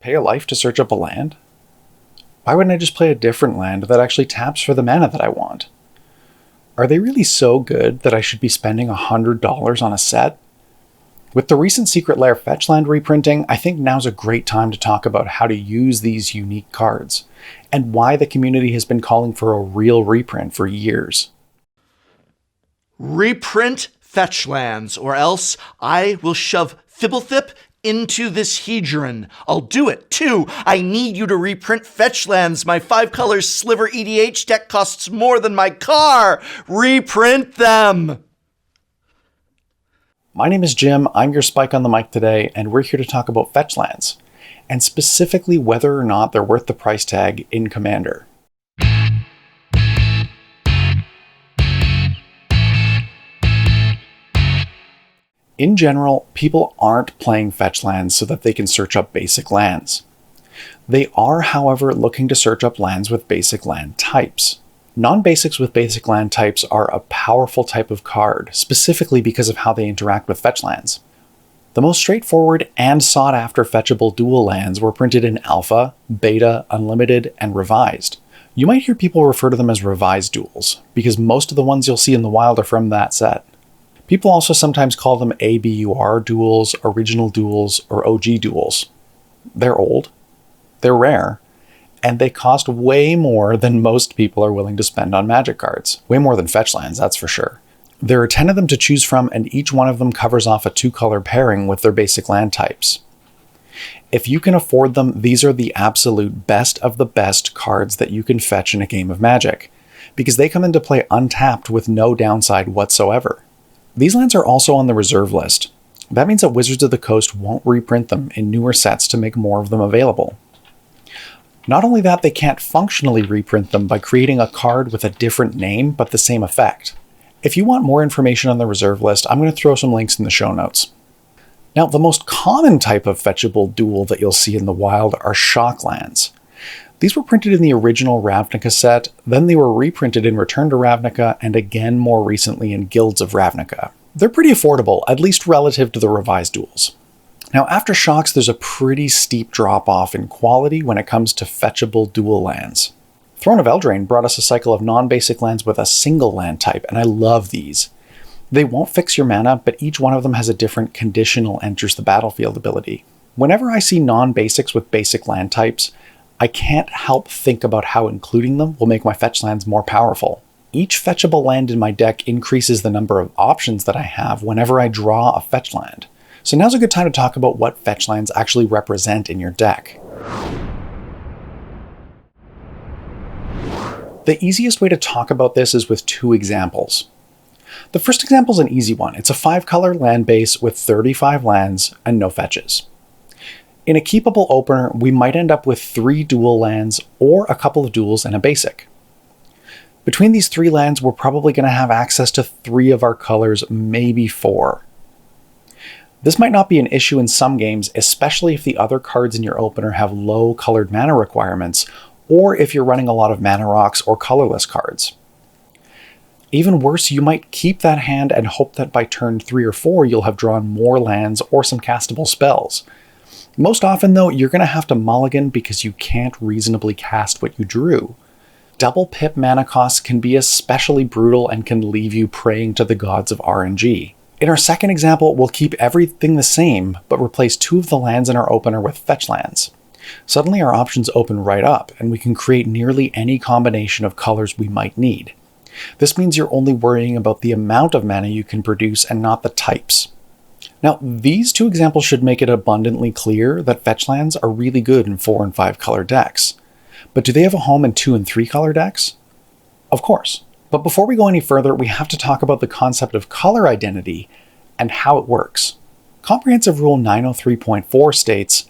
Pay a life to search up a land? Why wouldn't I just play a different land that actually taps for the mana that I want? Are they really so good that I should be spending $100 on a set? With the recent Secret Lair Fetchland reprinting, I think now's a great time to talk about how to use these unique cards, and why the community has been calling for a real reprint for years. Reprint Fetchlands, or else I will shove Fibblethip into this hedron. I'll do it, too. I need you to reprint Fetchlands. My 5-color Sliver EDH deck costs more than my car. Reprint them! My name is Jim, I'm your Spike on the mic today, and we're here to talk about Fetchlands, and specifically whether or not they're worth the price tag in Commander. In general, people aren't playing Fetchlands so that they can search up basic lands. They are, however, looking to search up lands with basic land types. Non-basics with basic land types are a powerful type of card, specifically because of how they interact with Fetchlands. The most straightforward and sought-after fetchable dual lands were printed in Alpha, Beta, Unlimited, and Revised. You might hear people refer to them as Revised duels, because most of the ones you'll see in the wild are from that set. People also sometimes call them ABUR duels, Original duels, or OG duels. They're old, they're rare, and they cost way more than most people are willing to spend on Magic cards. Way more than Fetchlands, that's for sure. There are 10 of them to choose from, and each one of them covers off a 2-color pairing with their basic land types. If you can afford them, these are the absolute best of the best cards that you can fetch in a game of Magic, because they come into play untapped with no downside whatsoever. These lands are also on the reserve list. That means that Wizards of the Coast won't reprint them in newer sets to make more of them available. Not only that, they can't functionally reprint them by creating a card with a different name but the same effect. If you want more information on the reserve list, I'm going to throw some links in the show notes. Now, the most common type of fetchable duel that you'll see in the wild are shock lands. These were printed in the original Ravnica set, then they were reprinted in Return to Ravnica, and again more recently in Guilds of Ravnica. They're pretty affordable, at least relative to the revised duels. Now, after shocks, there's a pretty steep drop-off in quality when it comes to fetchable dual lands. Throne of Eldraine brought us a cycle of non-basic lands with a single land type, and I love these. They won't fix your mana, but each one of them has a different conditional enters the battlefield ability. Whenever I see non-basics with basic land types, I can't help think about how including them will make my fetch lands more powerful. Each fetchable land in my deck increases the number of options that I have whenever I draw a fetch land. So now's a good time to talk about what fetch lands actually represent in your deck. The easiest way to talk about this is with 2 examples. The first example is an easy one. It's a 5-color land base with 35 lands and no fetches. In a keepable opener, we might end up with 3 dual lands or a couple of duals and a basic. Between these 3 lands, we're probably going to have access to 3 of our colors, maybe 4. This might not be an issue in some games, especially if the other cards in your opener have low colored mana requirements, or if you're running a lot of mana rocks or colorless cards. Even worse, you might keep that hand and hope that by turn 3 or 4 you'll have drawn more lands or some castable spells. Most often though, you're going to have to mulligan because you can't reasonably cast what you drew. Double pip mana costs can be especially brutal and can leave you praying to the gods of RNG. In our second example, we'll keep everything the same, but replace 2 of the lands in our opener with fetch lands. Suddenly our options open right up, and we can create nearly any combination of colors we might need. This means you're only worrying about the amount of mana you can produce and not the types. Now, these 2 examples should make it abundantly clear that fetch lands are really good in 4 and 5 color decks. But do they have a home in 2 and 3 color decks? Of course. But before we go any further, we have to talk about the concept of color identity and how it works. Comprehensive Rule 903.4 states,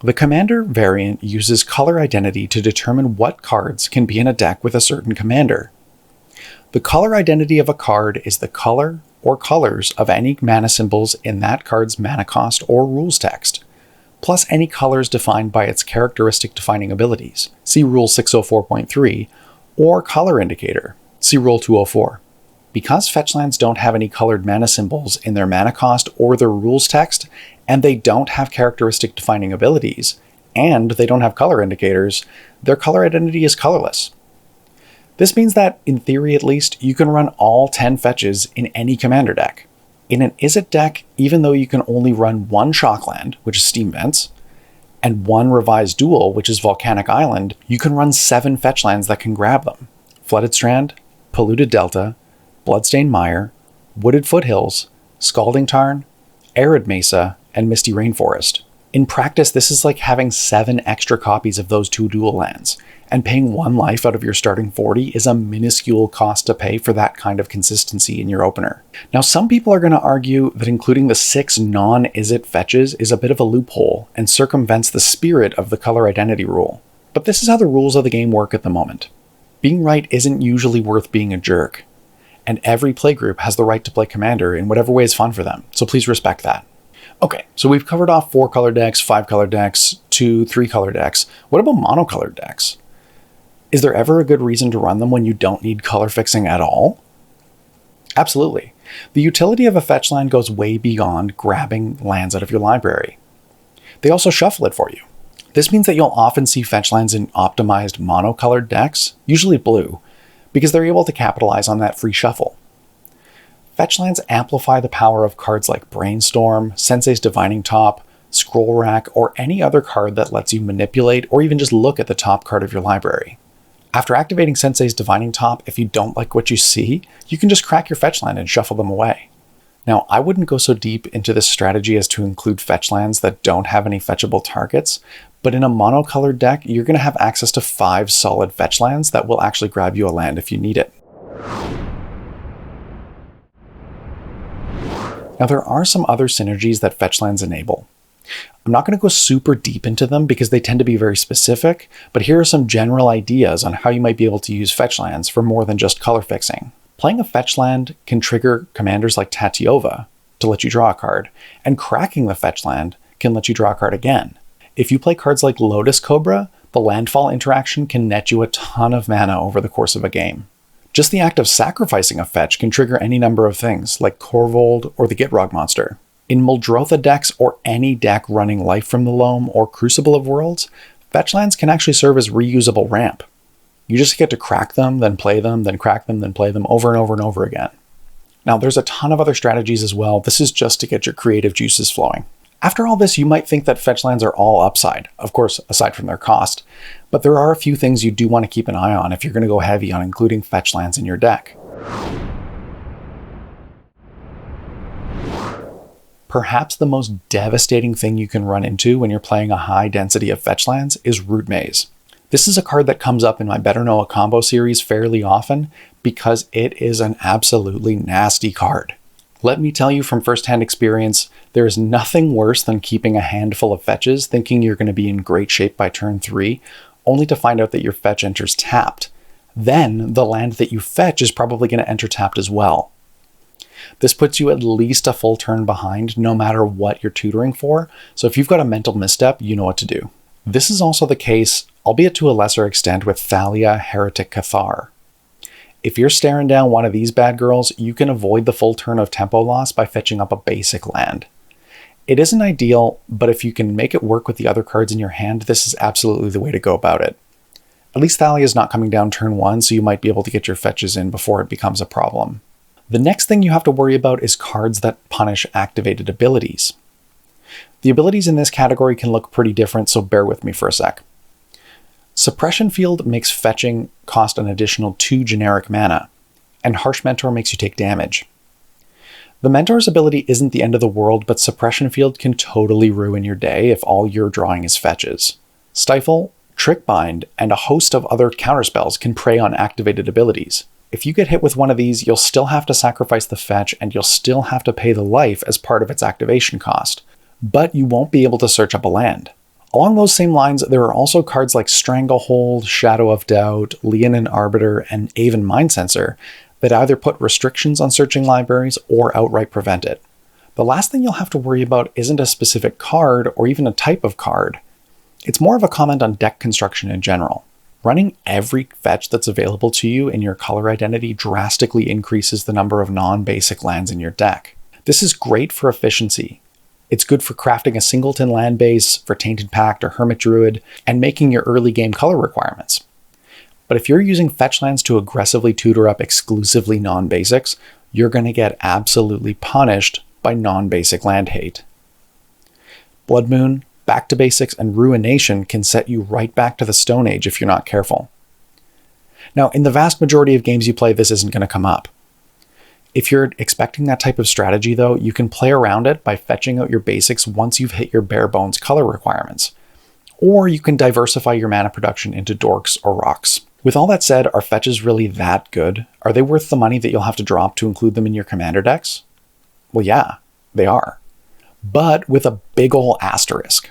the Commander variant uses color identity to determine what cards can be in a deck with a certain commander. The color identity of a card is the color or colors of any mana symbols in that card's mana cost or rules text, plus any colors defined by its characteristic defining abilities. See Rule 604.3, or Color Indicator. See Rule 204. Because fetchlands don't have any colored mana symbols in their mana cost or their rules text, and they don't have characteristic defining abilities, and they don't have color indicators, their color identity is colorless. This means that, in theory at least, you can run all 10 fetches in any commander deck. In an Izzet deck, even though you can only run one Shockland, which is Steam Vents, and one Revised Duel, which is Volcanic Island, you can run 7 fetchlands that can grab them. Flooded Strand, Polluted Delta, Bloodstained Mire, Wooded Foothills, Scalding Tarn, Arid Mesa, and Misty Rainforest. In practice, this is like having 7 extra copies of those 2 dual lands, and paying 1 life out of your starting 40 is a minuscule cost to pay for that kind of consistency in your opener. Now, some people are going to argue that including the 6 non-Izzet fetches is a bit of a loophole and circumvents the spirit of the color identity rule. But this is how the rules of the game work at the moment. Being right isn't usually worth being a jerk, and every playgroup has the right to play Commander in whatever way is fun for them, so please respect that. Okay, so we've covered off 4 color decks, 5 color decks, 2, 3 color decks. What about monocolored decks? Is there ever a good reason to run them when you don't need color fixing at all? Absolutely. The utility of a fetch land goes way beyond grabbing lands out of your library. They also shuffle it for you. This means that you'll often see fetch lands in optimized monocolored decks, usually blue, because they're able to capitalize on that free shuffle. Fetchlands amplify the power of cards like Brainstorm, Sensei's Divining Top, Scroll Rack, or any other card that lets you manipulate or even just look at the top card of your library. After activating Sensei's Divining Top, if you don't like what you see, you can just crack your fetchland and shuffle them away. Now, I wouldn't go so deep into this strategy as to include fetchlands that don't have any fetchable targets, but in a monocolored deck, you're going to have access to 5 solid fetchlands that will actually grab you a land if you need it. Now, there are some other synergies that fetchlands enable. I'm not going to go super deep into them because they tend to be very specific, but here are some general ideas on how you might be able to use fetchlands for more than just color fixing. Playing a fetchland can trigger commanders like Tatiova to let you draw a card, and cracking the fetchland can let you draw a card again. If you play cards like Lotus Cobra, the landfall interaction can net you a ton of mana over the course of a game. Just the act of sacrificing a fetch can trigger any number of things, like Korvold or the Gitrog monster. In Muldrotha decks or any deck running Life from the Loam or Crucible of Worlds, fetchlands can actually serve as reusable ramp. You just get to crack them, then play them, then crack them, then play them over and over and over again. Now, there's a ton of other strategies as well. This is just to get your creative juices flowing. After all this, you might think that fetchlands are all upside, of course, aside from their cost, but there are a few things you do want to keep an eye on if you're going to go heavy on including fetchlands in your deck. Perhaps the most devastating thing you can run into when you're playing a high density of fetchlands is Root Maze. This is a card that comes up in my Better Know a Combo series fairly often because it is an absolutely nasty card. Let me tell you from firsthand experience, there is nothing worse than keeping a handful of fetches thinking you're going to be in great shape by turn 3, only to find out that your fetch enters tapped. Then the land that you fetch is probably going to enter tapped as well. This puts you at least a full turn behind no matter what you're tutoring for, so if you've got a mental misstep, you know what to do. This is also the case, albeit to a lesser extent, with Thalia Heretic Cathar. If you're staring down one of these bad girls, you can avoid the full turn of tempo loss by fetching up a basic land. It isn't ideal, but if you can make it work with the other cards in your hand, this is absolutely the way to go about it. At least Thalia is not coming down turn 1, so you might be able to get your fetches in before it becomes a problem. The next thing you have to worry about is cards that punish activated abilities. The abilities in this category can look pretty different, so bear with me for a sec. Suppression Field makes fetching cost an additional 2 generic mana, and Harsh Mentor makes you take damage. The Mentor's ability isn't the end of the world, but Suppression Field can totally ruin your day if all you're drawing is fetches. Stifle, Trick Bind, and a host of other counterspells can prey on activated abilities. If you get hit with one of these, you'll still have to sacrifice the fetch, and you'll still have to pay the life as part of its activation cost, but you won't be able to search up a land. Along those same lines, there are also cards like Stranglehold, Shadow of Doubt, Leonin Arbiter, and Aven Mindsensor that either put restrictions on searching libraries or outright prevent it. The last thing you'll have to worry about isn't a specific card or even a type of card. It's more of a comment on deck construction in general. Running every fetch that's available to you in your color identity drastically increases the number of non-basic lands in your deck. This is great for efficiency, It's good for crafting a singleton land base for Tainted Pact or Hermit Druid, and making your early game color requirements. But if you're using Fetchlands to aggressively tutor up exclusively non-basics, you're going to get absolutely punished by non-basic land hate. Blood Moon, Back to Basics, and Ruination can set you right back to the Stone Age if you're not careful. Now, in the vast majority of games you play, this isn't going to come up. If you're expecting that type of strategy, though, you can play around it by fetching out your basics once you've hit your bare bones color requirements. Or you can diversify your mana production into dorks or rocks. With all that said, are fetches really that good? Are they worth the money that you'll have to drop to include them in your commander decks? Well, yeah, they are. But with a big ol' asterisk.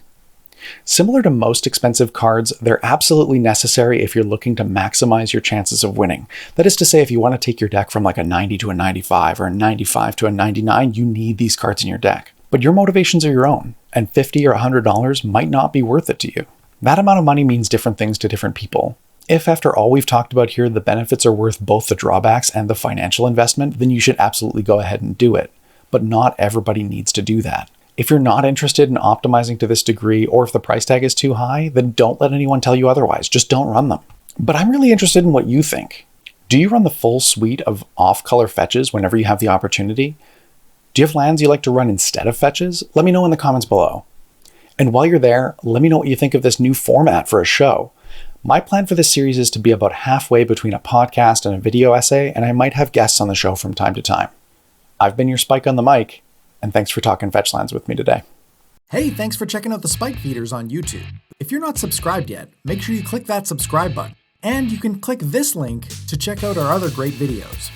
Similar to most expensive cards, they're absolutely necessary if you're looking to maximize your chances of winning. That is to say, if you want to take your deck from like a 90 to a 95 or a 95 to a 99, you need these cards in your deck. But your motivations are your own, and $50 or $100 might not be worth it to you. That amount of money means different things to different people. If after all we've talked about here, the benefits are worth both the drawbacks and the financial investment, then you should absolutely go ahead and do it. But not everybody needs to do that. If you're not interested in optimizing to this degree, or if the price tag is too high, then don't let anyone tell you otherwise. Just don't run them. But I'm really interested in what you think. Do you run the full suite of off-color fetches whenever you have the opportunity? Do you have lands you like to run instead of fetches? Let me know in the comments below. And while you're there, let me know what you think of this new format for a show. My plan for this series is to be about halfway between a podcast and a video essay, and I might have guests on the show from time to time. I've been your Spike on the mic, and thanks for talking Fetchlands with me today. Hey, thanks for checking out the Spike Feeders on YouTube. If you're not subscribed yet, make sure you click that subscribe button. And you can click this link to check out our other great videos.